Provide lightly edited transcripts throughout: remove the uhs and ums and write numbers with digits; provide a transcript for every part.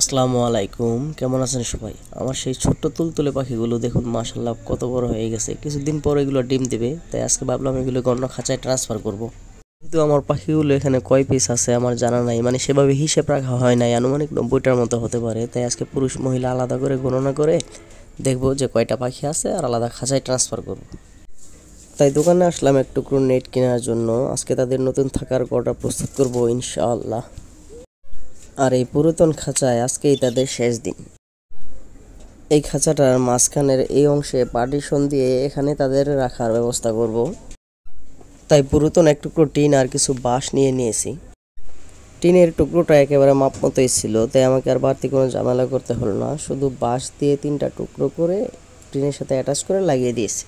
আসসালামু আলাইকুম, কেমন আছেন সবাই? আমার সেই ছোট্ট তুলতুলে পাখিগুলো দেখুন, মাশাআল্লাহ কত বড় হয়ে গেছে। কিছুদিন পর এগুলো ডিম দেবে, তাই আজকে ভাবলাম এগুলো অন্য খাঁচায় ট্রান্সফার করব। কিন্তু আমার পাখিগুলো এখানে কয় পিস আছে আমার জানা নাই, মানে সেভাবে হিসেব রাখা হয় নাই। আনুমানিক 90টার মতো হতে পারে। তাই আজকে পুরুষ মহিলা আলাদা করে গণনা করে দেখব যে কয়টা পাখি আছে আর আলাদা খাঁচায় ট্রান্সফার করব। তাই দোকানে আসলাম এক টুকরো নেট কেনার জন্য। আজকে তাদের নতুন থাকার ঘরটা প্রস্তুত করব ইনশাআল্লাহ। আর এই পুরাতন খাঁচায় আজকেই তাদের শেষ দিন। এই খাঁচাটার মাঝখানের এই অংশে পার্টিশন দিয়ে এখানে তাদের রাখার ব্যবস্থা করব। তাই পুরাতন এক টুকরো টিন আর কিছু বাঁশ নিয়ে নিয়েছি। টিনের টুকরোটা একেবারে মাপ মতোই ছিল, তাই আমাকে আর বাড়তি কোনো ঝামেলা করতে হলো না। শুধু বাঁশ দিয়ে 3টা টুকরো করে টিনের সাথে অ্যাটাচ করে লাগিয়ে দিয়েছি।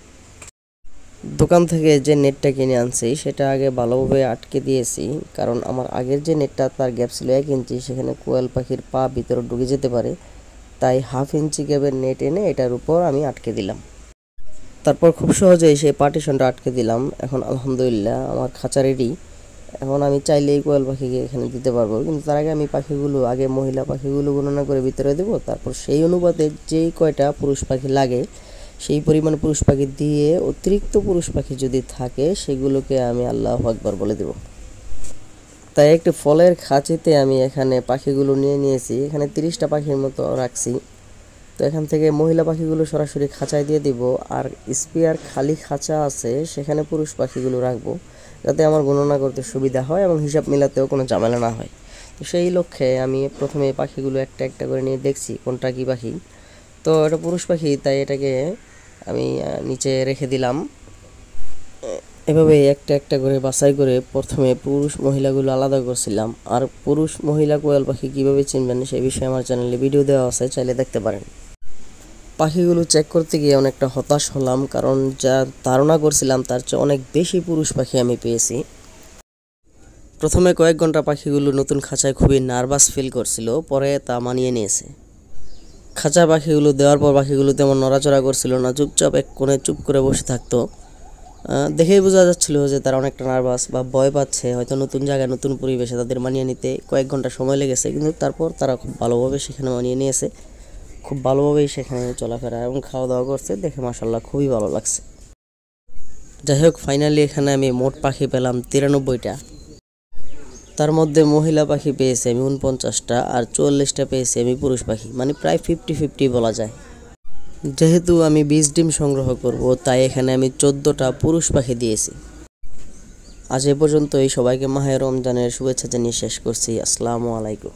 দোকান থেকে যে নেটটা কিনে আনছি সেটা আগে ভালোভাবে আটকে দিয়েছি, কারণ আমার আগের যে নেটটা তার গ্যাপ ছিল 1 ইঞ্চি, সেখানে কোয়েল পাখির পা ভিতরে ঢুকে যেতে পারে। তাই 1/2 ইঞ্চি গ্যাপের নেট এনে এটার উপর আমি আটকে দিলাম। তারপর খুব সহজেই সেই পার্টিশনটা আটকে দিলাম। এখন আলহামদুলিল্লাহ আমার খাঁচা রেডি। এখন আমি চাইলেই কোয়েল পাখিকে এখানে দিতে পারবো, কিন্তু তার আগে আমি আগে মহিলা পাখিগুলো গণনা করে ভিতরে দেবো। তারপর সেই অনুপাতে যেই কয়টা পুরুষ পাখি লাগে সেই পরিমাণ পুরুষ পাখি দিয়ে অতিরিক্ত পুরুষ পাখি যদি থাকে সেগুলোকে আমি আল্লাহু আকবার বলে দেব। তাই একটি ফলের খাঁচিতে আমি এখানে পাখিগুলো নিয়ে নিয়েছি। এখানে 30টা পাখির মতো রাখছি। তো এখান থেকে মহিলা পাখিগুলো সরাসরি খাঁচায় দিয়ে দিব, আর স্পেয়ার খালি খাঁচা আছে সেখানে পুরুষ পাখিগুলো রাখবো, যাতে আমার গণনা করতে সুবিধা হয় এবং হিসাব মেলাতেও কোনো ঝামেলা না হয়। তো সেই লক্ষ্যে আমি প্রথমে পাখিগুলো একটা একটা করে নিয়ে দেখছি কোনটা কী পাখি। তো এটা পুরুষ পাখি, তাই এটাকে আমি নিচে রেখে দিলাম। এভাবে একটা একটা করে বাছাই করে প্রথমে পুরুষ মহিলাগুলো আলাদা করছিলাম। আর পুরুষ মহিলা কোয়েল পাখি কীভাবে চিনবেন সেই বিষয়ে আমার চ্যানেলে ভিডিও দেওয়া আছে, চাইলে দেখতে পারেন। পাখিগুলো চেক করতে গিয়ে অনেকটা হতাশ হলাম, কারণ যা ধারণা করছিলাম তার চেয়ে অনেক বেশি পুরুষ পাখি আমি পেয়েছি। প্রথমে কয়েক ঘন্টা পাখিগুলো নতুন খাঁচায় খুবই নার্ভাস ফিল করছিল, পরে তা মানিয়ে নিয়েছে। খাঁচা পাখিগুলো দেওয়ার পর পাখিগুলো তেমন নড়াচড়া করছিল না, চুপচাপ এক কোণে চুপ করে বসে থাকতো। দেখেই বোঝা যাচ্ছিল যে তারা অনেকটা নার্ভাস বা ভয় পাচ্ছে, হয়তো নতুন জায়গায় নতুন পরিবেশে তাদের মানিয়ে নিতে কয়েক ঘন্টা সময় লেগেছে। কিন্তু তারপর তারা খুব ভালোভাবে সেখানে মানিয়ে নিয়েছে, খুব ভালোভাবেই সেখানে চলাফেরা এবং খাওয়া দাওয়া করছে, দেখে মাশাআল্লাহ খুবই ভালো লাগছে। যাই হোক, ফাইনালি এখানে আমি মোট পাখি পেলাম 93টা। তার মধ্যে মহিলা পাখি পেয়েছি আমি 49টা, আর 44টা পেয়েছি আমি পুরুষ পাখি, মানে প্রায় 50-50 বলা যায়। যেহেতু আমি 20 ডিম সংগ্রহ করব, তাই এখানে আমি 14টা পুরুষ পাখি দিয়েছি। আজ এ পর্যন্তই। সবাইকে মাহে রমজানের শুভেচ্ছা জানিয়ে শেষ করছি। আসসালামু আলাইকুম।